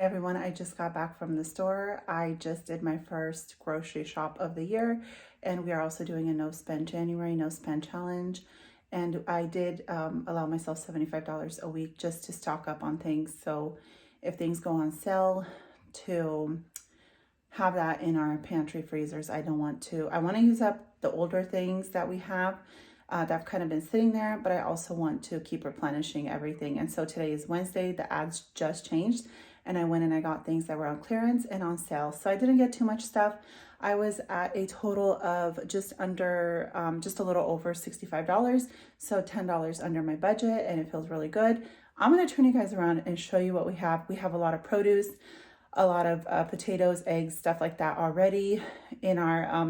Everyone, I just got back from the store. I just did my first grocery shop of the year, and we are also doing a no spend January, no spend challenge. And I did allow myself $75 a week just to stock up on things. So if things go on sale, to have that in our pantry freezers. I want to use up the older things that we have that have kind of been sitting there, but I also want to keep replenishing everything. And so today is Wednesday, the ads just changed, and I went and I got things that were on clearance and on sale. So I didn't get too much stuff. I was at a total of just a little over $65. So $10 under my budget, and it feels really good. I'm gonna turn you guys around and show you what we have. We have a lot of produce, a lot of potatoes, eggs, stuff like that already in our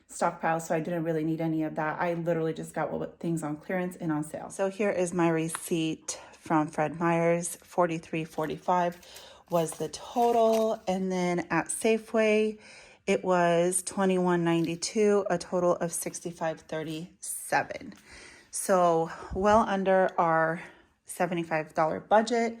stockpile, so I didn't really need any of that. I literally just got things on clearance and on sale. So here is my receipt from Fred Meyer's. $43.45 was the total, and then at Safeway it was $21.92, a total of $65.37. So well under our $75 budget.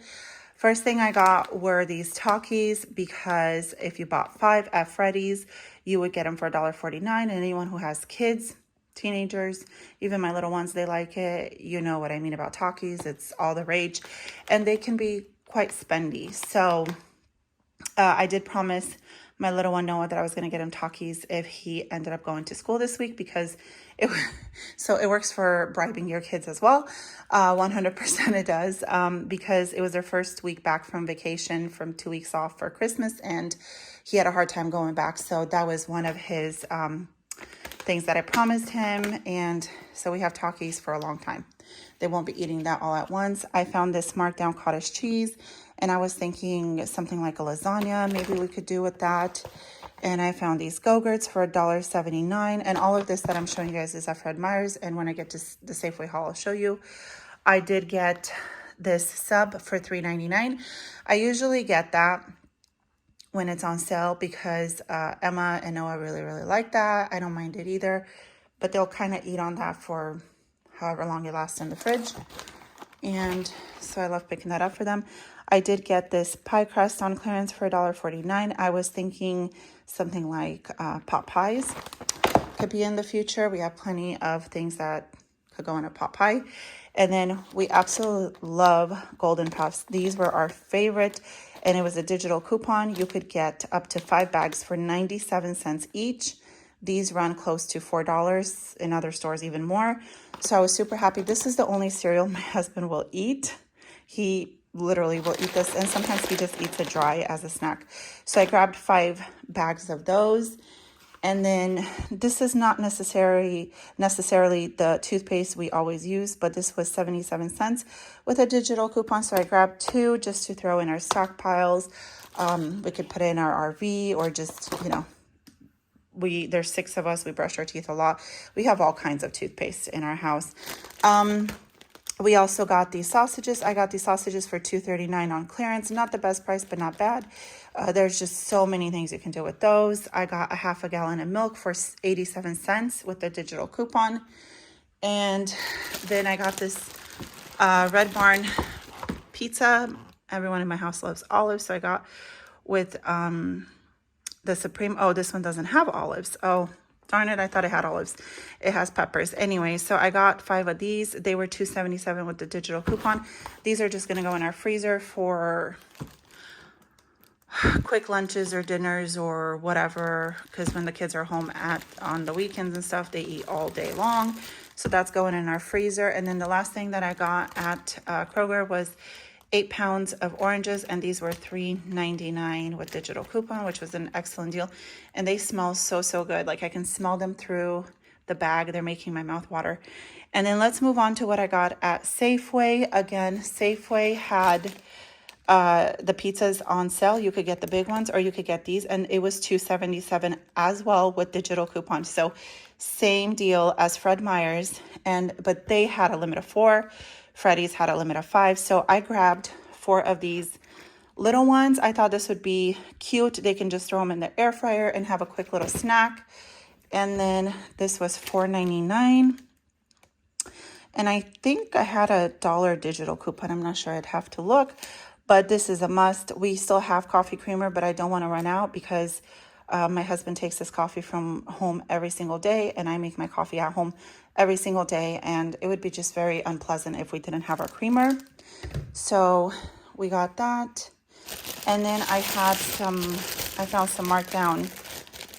First thing I got were these Talkies, because if you bought 5 at Freddy's, you would get them for $1.49. And anyone who has kids, teenagers, even my little ones, they like it. You know what I mean about Talkies. It's all the rage. And they can be quite spendy. So I did promise my little one Noah that I was going to get him Talkies if he ended up going to school this week, because it works for bribing your kids as well. 100% it does, because it was their first week back from vacation, from 2 weeks off for Christmas, and he had a hard time going back. So that was one of his things that I promised him, and so we have Talkies for a long time. They won't be eating that all at once. I found this Markdown cottage cheese, and I was thinking something like a lasagna maybe we could do with that. And I found these Go-Gurts for $1.79. And all of this that I'm showing you guys is at Fred Meyer's. And when I get to the Safeway haul, I'll show you. I did get this sub for $3.99. I usually get that when it's on sale, because Emma and Noah really, really like that. I don't mind it either. But they'll kind of eat on that for however long it lasts in the fridge. And so I love picking that up for them. I did get this pie crust on clearance for $1.49. I was thinking something like pot pies could be in the future. We have plenty of things that could go in a pot pie. And then we absolutely love Golden Puffs. These were our favorite, and it was a digital coupon. You could get up to 5 bags for 97 cents each. These run close to $4, in other stores even more. So I was super happy. This is the only cereal my husband will eat. He literally will eat this, and sometimes he just eats it dry as a snack. So I grabbed 5 bags of those. And then this is not necessarily the toothpaste we always use, but this was 77 cents with a digital coupon. So I grabbed 2 just to throw in our stockpiles. We could put it in our RV, or just, there's 6 of us. We brush our teeth a lot. We have all kinds of toothpaste in our house. We also got these sausages. I got these sausages for $2.39 on clearance. Not the best price, but not bad. There's just so many things you can do with those. I got a half a gallon of milk for 87 cents with the digital coupon. And then I got this Red Barn pizza. Everyone in my house loves olives, so I got with the Supreme. Oh, this one doesn't have olives. Oh, darn it, I thought it had olives. It has peppers. Anyway, so I got 5 of these. They were $2.77 with the digital coupon. These are just going to go in our freezer for quick lunches or dinners or whatever, because when the kids are home on the weekends and stuff, they eat all day long. So that's going in our freezer. And then the last thing that I got at Kroger was 8 pounds of oranges, and these were $3.99 with digital coupon, which was an excellent deal. And they smell so, so good. Like, I can smell them through the bag. They're making my mouth water. And then let's move on to what I got at Safeway. Again, Safeway had the pizzas on sale. You could get the big ones, or you could get these, and it was $2.77 as well with digital coupon. So same deal as Fred Meyer's, but they had a limit of 4. Freddy's had a limit of 5. So I grabbed 4 of these little ones. I thought this would be cute. They can just throw them in the air fryer and have a quick little snack. And then this was $4.99. And I think I had a $1 digital coupon. I'm not sure. I'd have to look. but this is a must. We still have coffee creamer, but I don't want to run out because my husband takes his coffee from home every single day, and I make my coffee at home every single day, and it would be just very unpleasant if we didn't have our creamer. So we got that. And then I found some Markdown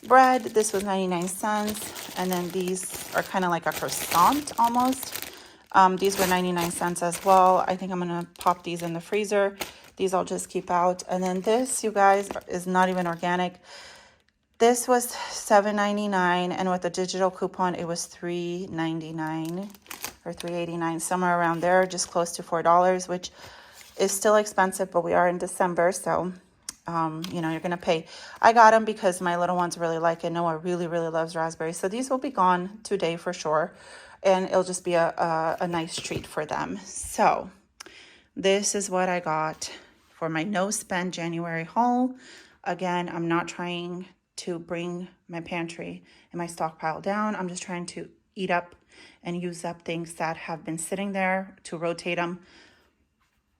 Bread. This was 99 cents. And then these are kind of like a croissant almost. These were 99 cents as well. I think I'm going to pop these in the freezer. These I'll just keep out. And then this, you guys, is not even organic. This was $7.99, and with a digital coupon, it was $3.99 or $3.89, somewhere around there, just close to $4, which is still expensive, but we are in December, so you know, you're gonna pay. I got them because my little ones really like it. Noah really loves raspberries, so these will be gone today for sure, and it'll just be a nice treat for them. So this is what I got for my no spend January haul. Again, I'm not trying to bring my pantry and my stockpile down. I'm just trying to eat up and use up things that have been sitting there, to rotate them.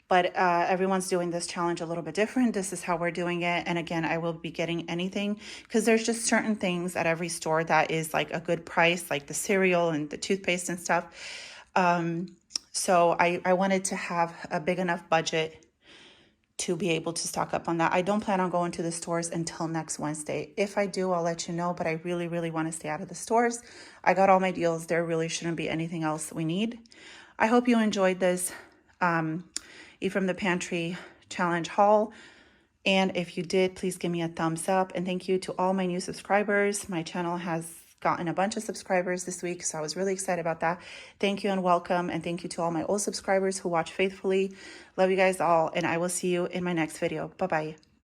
But everyone's doing this challenge a little bit different. This is how we're doing it. And again, I will be getting anything because there's just certain things at every store that is like a good price, like the cereal and the toothpaste and stuff. So I wanted to have a big enough budget to be able to stock up on that. I don't plan on going to the stores until next Wednesday. If I do, I'll let you know, but I really want to stay out of the stores. I got all my deals. There really shouldn't be anything else we need. I hope you enjoyed this Eat from the Pantry challenge haul. And if you did, please give me a thumbs up. And thank you to all my new subscribers. My channel has gotten a bunch of subscribers this week, so I was really excited about that. Thank you and welcome. And thank you to all my old subscribers who watch faithfully. Love you guys all, and I will see you in my next video. Bye-bye.